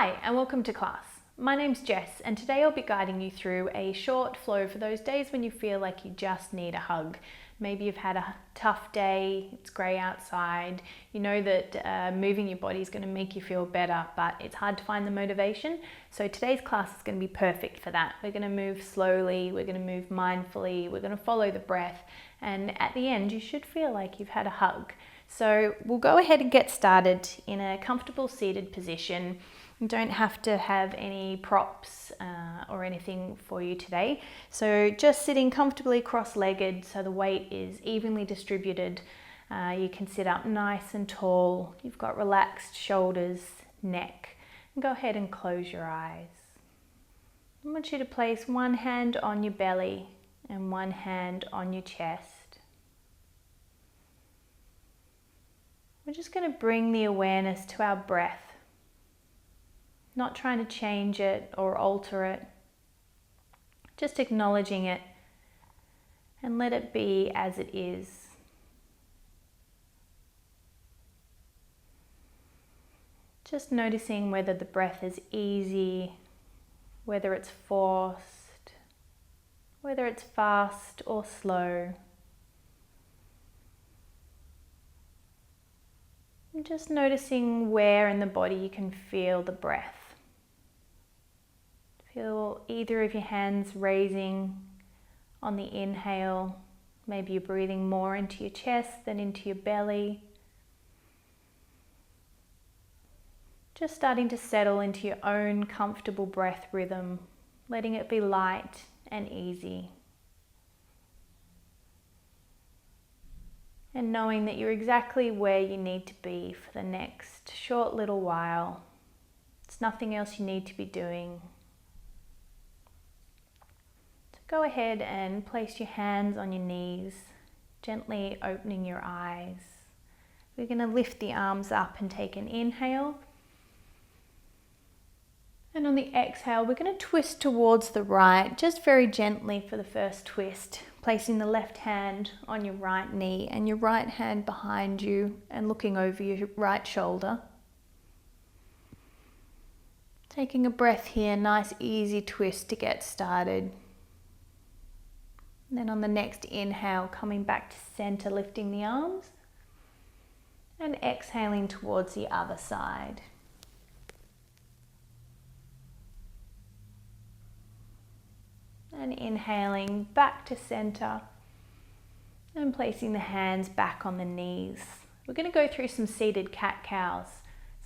Hi and welcome to class. My name's Jess and today I'll be guiding you through a short flow for those days when you feel like you just need a hug. Maybe you've had a tough day, it's grey outside, you know that moving your body is going to make you feel better, but it's hard to find the motivation. So today's class is going to be perfect for that. We're going to move slowly, we're going to move mindfully, we're going to follow the breath, and at the end you should feel like you've had a hug. So we'll go ahead and get started in a comfortable seated position. You don't have to have any props or anything for you today. So just sitting comfortably cross-legged so the weight is evenly distributed. You can sit up nice and tall. You've got relaxed shoulders, neck. And go ahead and close your eyes. I want you to place one hand on your belly and one hand on your chest. We're just going to bring the awareness to our breath, not trying to change it or alter it, just acknowledging it and let it be as it is. Just noticing whether the breath is easy, whether it's forced, whether it's fast or slow. And just noticing where in the body you can feel the breath. Feel either of your hands raising on the inhale. Maybe you're breathing more into your chest than into your belly. Just starting to settle into your own comfortable breath rhythm, letting it be light and easy. And knowing that you're exactly where you need to be for the next short little while. There's nothing else you need to be doing. So go ahead and place your hands on your knees, gently opening your eyes. We're going to lift the arms up and take an inhale. And on the exhale, we're going to twist towards the right, just very gently for the first twist, placing the left hand on your right knee and your right hand behind you and looking over your right shoulder. Taking a breath here, nice easy twist to get started. And then on the next inhale, coming back to center, lifting the arms and exhaling towards the other side. And inhaling back to center and placing the hands back on the knees. We're going to go through some seated cat-cows.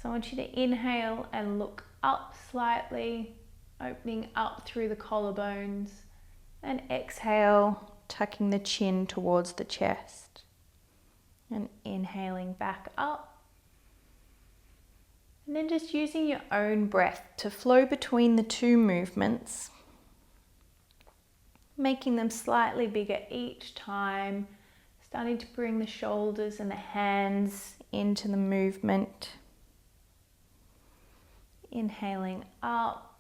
So I want you to inhale and look up slightly, opening up through the collarbones, and exhale, tucking the chin towards the chest. And inhaling back up. And then just using your own breath to flow between the two movements, making them slightly bigger each time, starting to bring the shoulders and the hands into the movement. Inhaling up,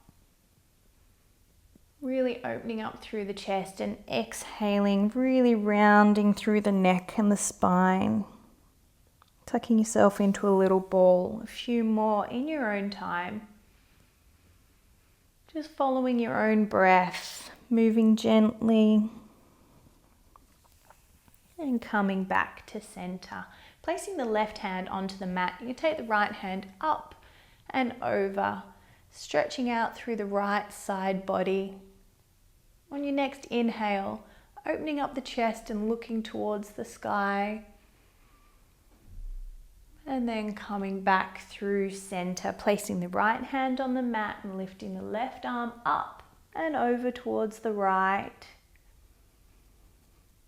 really opening up through the chest, and exhaling, really rounding through the neck and the spine. Tucking yourself into a little ball. A few more in your own time. Just following your own breath. Moving gently and coming back to center. Placing the left hand onto the mat, you can take the right hand up and over, stretching out through the right side body. On your next inhale, opening up the chest and looking towards the sky. And then coming back through center, placing the right hand on the mat and lifting the left arm up and over towards the right.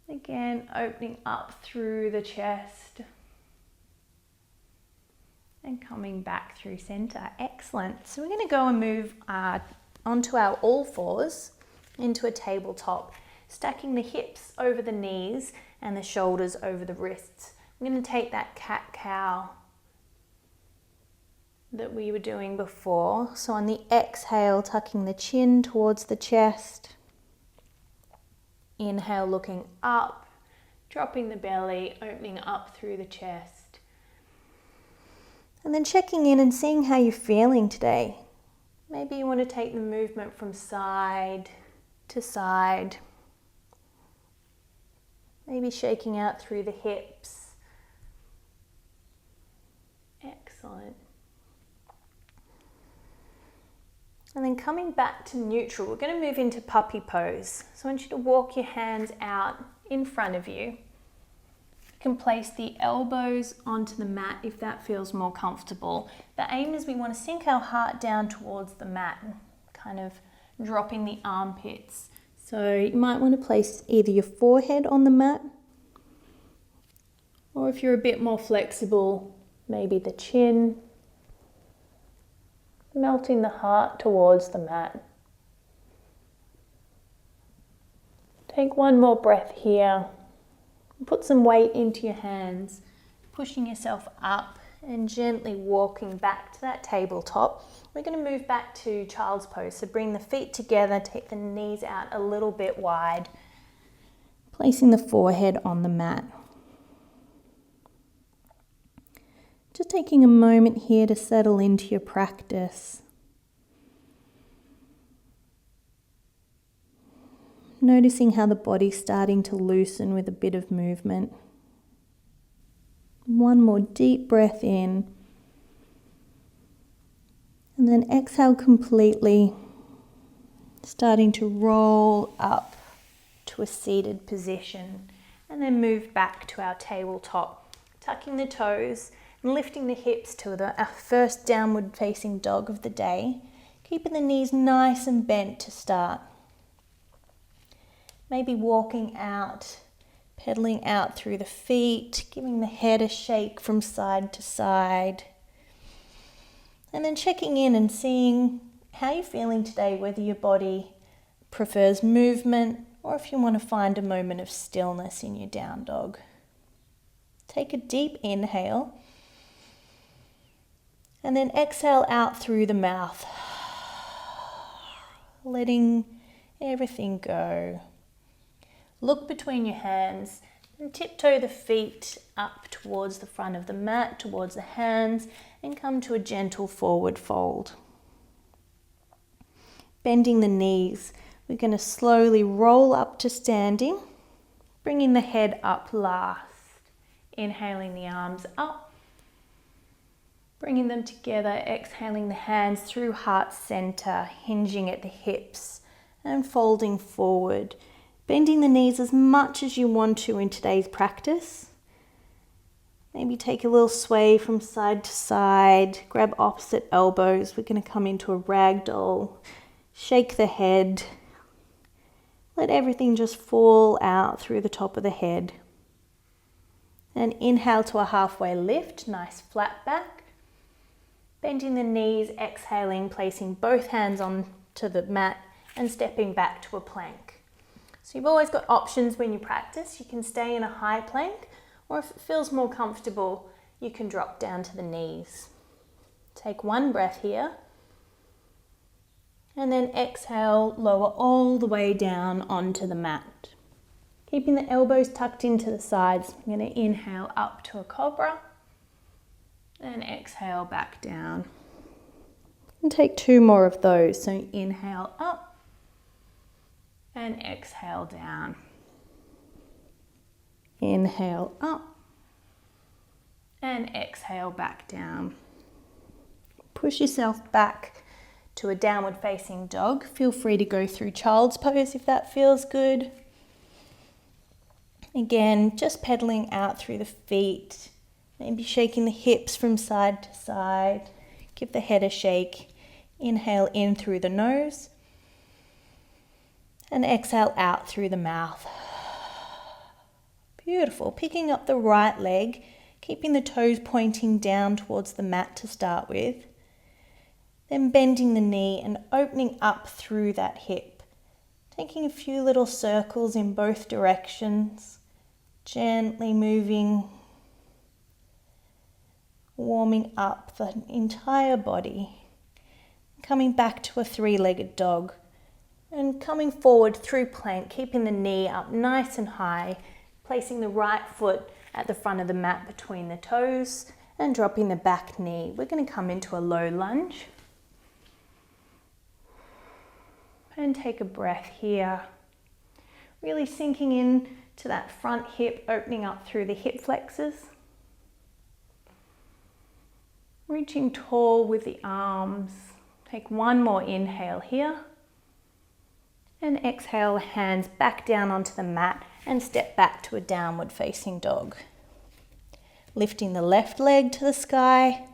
Again, opening up through the chest and coming back through center. Excellent. So we're going to go and move onto our all fours into a tabletop, stacking the hips over the knees and the shoulders over the wrists. I'm going to take that cat-cow that we were doing before. So on the exhale, tucking the chin towards the chest. Inhale, looking up, dropping the belly, opening up through the chest. And then checking in and seeing how you're feeling today. Maybe you want to take the movement from side to side. Maybe shaking out through the hips. Excellent. And then coming back to neutral, we're going to move into puppy pose. So I want you to walk your hands out in front of you. You can place the elbows onto the mat if that feels more comfortable. The aim is we want to sink our heart down towards the mat, kind of dropping the armpits. So you might want to place either your forehead on the mat, or if you're a bit more flexible, maybe the chin, melting the heart towards the mat. Take one more breath here. Put some weight into your hands, pushing yourself up and gently walking back to that tabletop. We're going to move back to child's pose. So bring the feet together, take the knees out a little bit wide, placing the forehead on the mat. Just taking a moment here to settle into your practice. Noticing how the body's starting to loosen with a bit of movement. One more deep breath in. And then exhale completely, starting to roll up to a seated position. And then move back to our tabletop, tucking the toes and lifting the hips to our first downward facing dog of the day, keeping the knees nice and bent to start. Maybe walking out, pedaling out through the feet, giving the head a shake from side to side. And then checking in and seeing how you're feeling today, whether your body prefers movement or if you want to find a moment of stillness in your down dog. Take a deep inhale. And then exhale out through the mouth, letting everything go. Look between your hands and tiptoe the feet up towards the front of the mat, towards the hands, and come to a gentle forward fold. Bending the knees, we're going to slowly roll up to standing, bringing the head up last. Inhaling the arms up. Bringing them together, exhaling the hands through heart center, hinging at the hips and folding forward. Bending the knees as much as you want to in today's practice. Maybe take a little sway from side to side, grab opposite elbows. We're going to come into a ragdoll, shake the head. Let everything just fall out through the top of the head. And inhale to a halfway lift, nice flat back. Bending the knees, exhaling, placing both hands onto the mat and stepping back to a plank. So you've always got options when you practice. You can stay in a high plank, or if it feels more comfortable, you can drop down to the knees. Take one breath here. And then exhale, lower all the way down onto the mat. Keeping the elbows tucked into the sides, I'm going to inhale up to a cobra. And exhale back down. And take two more of those. So inhale up and exhale down. Inhale up and exhale back down. Push yourself back to a downward facing dog. Feel free to go through child's pose if that feels good. Again, just pedaling out through the feet. Maybe shaking the hips from side to side. Give the head a shake. Inhale in through the nose. And exhale out through the mouth. Beautiful. Picking up the right leg. Keeping the toes pointing down towards the mat to start with. Then bending the knee and opening up through that hip. Taking a few little circles in both directions. Gently moving, warming up the entire body. Coming back to a three-legged dog and coming forward through plank, keeping the knee up nice and high, placing the right foot at the front of the mat between the toes and dropping the back knee. We're going to come into a low lunge. And take a breath here. Really sinking in to that front hip, opening up through the hip flexors. Reaching tall with the arms. Take one more inhale here. And exhale, hands back down onto the mat and step back to a downward facing dog. Lifting the left leg to the sky.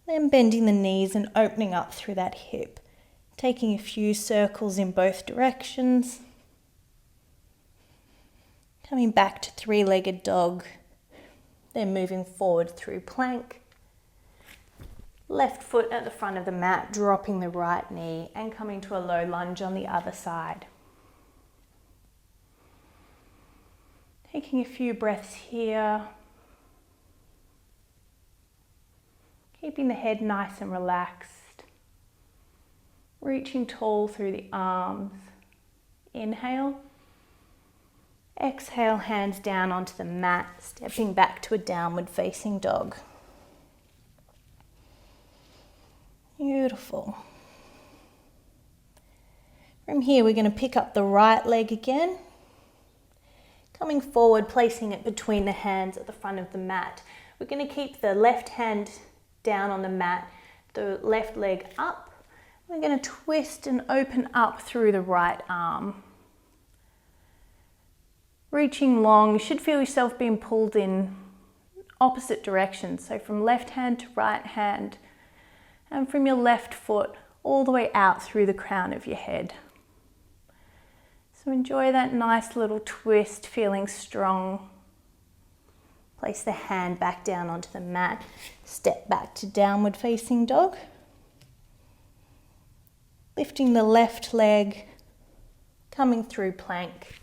Then bending the knees and opening up through that hip. Taking a few circles in both directions. Coming back to three-legged dog. Then moving forward through plank. Left foot at the front of the mat, dropping the right knee and coming to a low lunge on the other side. Taking a few breaths here. Keeping the head nice and relaxed. Reaching tall through the arms. Inhale. Exhale, hands down onto the mat, stepping back to a downward facing dog. Beautiful. From here, we're going to pick up the right leg again. Coming forward, placing it between the hands at the front of the mat. We're going to keep the left hand down on the mat, the left leg up. We're going to twist and open up through the right arm. Reaching long, you should feel yourself being pulled in opposite directions. So from left hand to right hand. And from your left foot all the way out through the crown of your head. So enjoy that nice little twist, feeling strong. Place the hand back down onto the mat. Step back to downward facing dog. Lifting the left leg, coming through plank,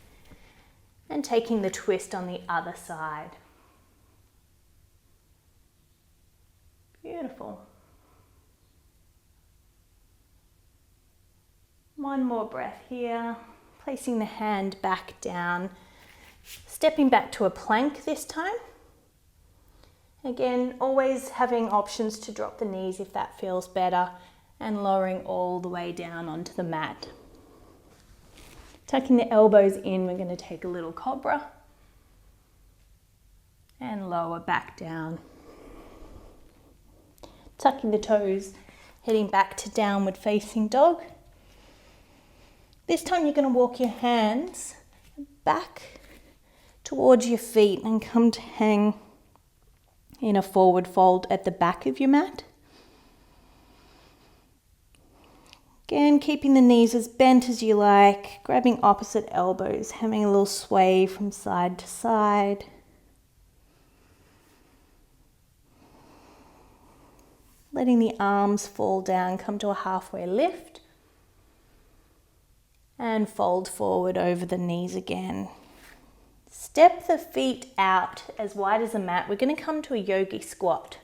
and taking the twist on the other side. Beautiful. One more breath here, placing the hand back down, stepping back to a plank this time. Again, always having options to drop the knees if that feels better, and lowering all the way down onto the mat. Tucking the elbows in, we're going to take a little cobra and lower back down. Tucking the toes, heading back to downward facing dog. This time you're going to walk your hands back towards your feet and come to hang in a forward fold at the back of your mat. Again, keeping the knees as bent as you like, grabbing opposite elbows, having a little sway from side to side. Letting the arms fall down, come to a halfway lift. And fold forward over the knees again. Step the feet out as wide as the mat. We're going to come to a Yogi Squat.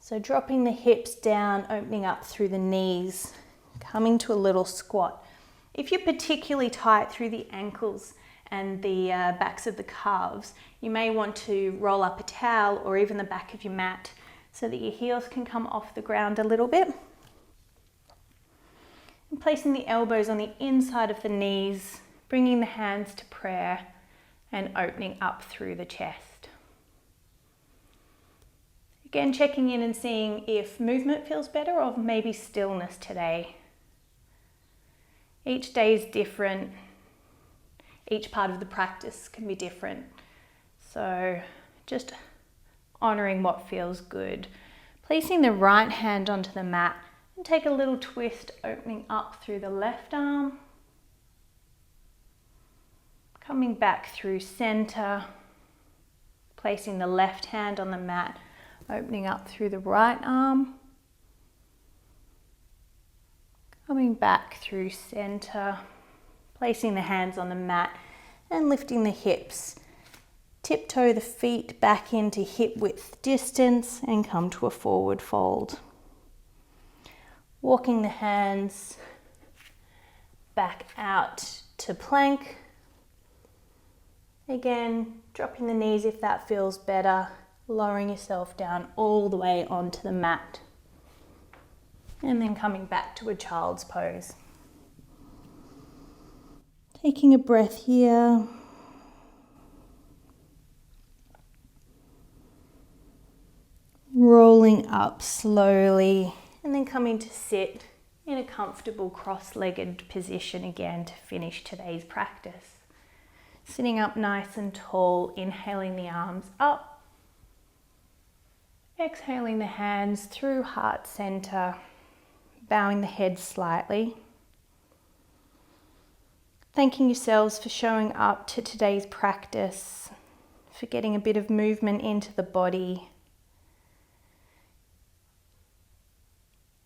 So dropping the hips down, opening up through the knees, coming to a little squat. If you're particularly tight through the ankles and the backs of the calves, you may want to roll up a towel or even the back of your mat so that your heels can come off the ground a little bit. And placing the elbows on the inside of the knees, bringing the hands to prayer and opening up through the chest. Again, checking in and seeing if movement feels better or maybe stillness today. Each day is different. Each part of the practice can be different. So just honoring what feels good. Placing the right hand onto the mat and take a little twist, opening up through the left arm. Coming back through center. Placing the left hand on the mat, opening up through the right arm. Coming back through center. Placing the hands on the mat and lifting the hips. Tiptoe the feet back into hip width distance and come to a forward fold. Walking the hands back out to plank. Again, dropping the knees if that feels better, lowering yourself down all the way onto the mat. And then coming back to a child's pose. Taking a breath here. Rolling up slowly and then coming to sit in a comfortable cross-legged position again to finish today's practice. Sitting up nice and tall, inhaling the arms up, exhaling the hands through heart center, bowing the head slightly. Thanking yourselves for showing up to today's practice, for getting a bit of movement into the body.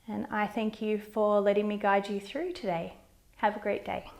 And I thank you for letting me guide you through today. Have a great day.